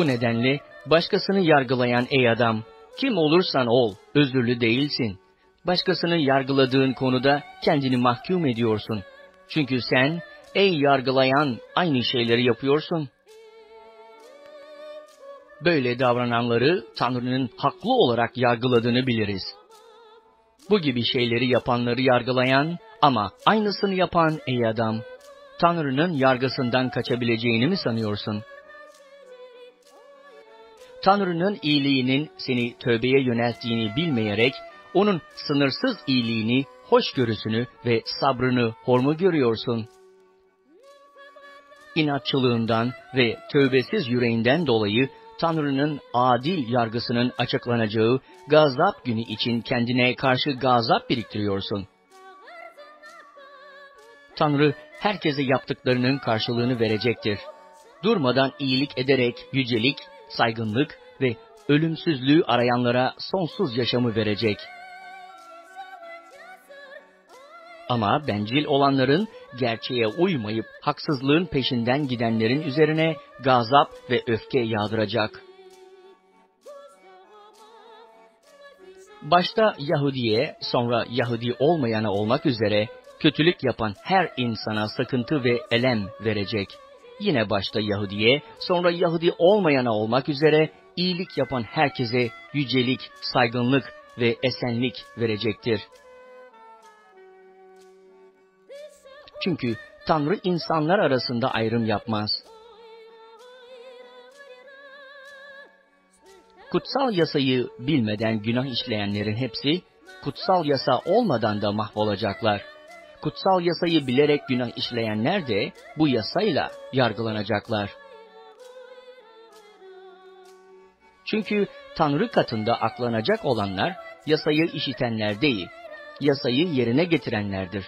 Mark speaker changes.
Speaker 1: Bu nedenle başkasını yargılayan ey adam, kim olursan ol, özürlü değilsin. Başkasını yargıladığın konuda kendini mahkum ediyorsun. Çünkü sen, ey yargılayan, aynı şeyleri yapıyorsun. Böyle davrananları Tanrı'nın haklı olarak yargıladığını biliriz. Bu gibi şeyleri yapanları yargılayan ama aynısını yapan ey adam, Tanrı'nın yargısından kaçabileceğini mi sanıyorsun? Tanrı'nın iyiliğinin seni tövbeye yönelttiğini bilmeyerek, onun sınırsız iyiliğini, hoşgörüsünü ve sabrını hor mu görüyorsun? İnatçılığından ve tövbesiz yüreğinden dolayı Tanrı'nın adil yargısının açıklanacağı gazap günü için kendine karşı gazap biriktiriyorsun. Tanrı herkese yaptıklarının karşılığını verecektir. Durmadan iyilik ederek yücelik, saygınlık ve ölümsüzlüğü arayanlara sonsuz yaşamı verecek. Ama bencil olanların, gerçeğe uymayıp haksızlığın peşinden gidenlerin üzerine gazap ve öfke yağdıracak. Başta Yahudiye, sonra Yahudi olmayana olmak üzere, kötülük yapan her insana sıkıntı ve elem verecek. Yine başta Yahudiye, sonra Yahudi olmayana olmak üzere, iyilik yapan herkese yücelik, saygınlık ve esenlik verecektir. Çünkü Tanrı insanlar arasında ayrım yapmaz. Kutsal yasayı bilmeden günah işleyenlerin hepsi, kutsal yasa olmadan da mahvolacaklar. Kutsal yasayı bilerek günah işleyenler de bu yasayla yargılanacaklar. Çünkü Tanrı katında aklanacak olanlar, yasayı işitenler değil, yasayı yerine getirenlerdir.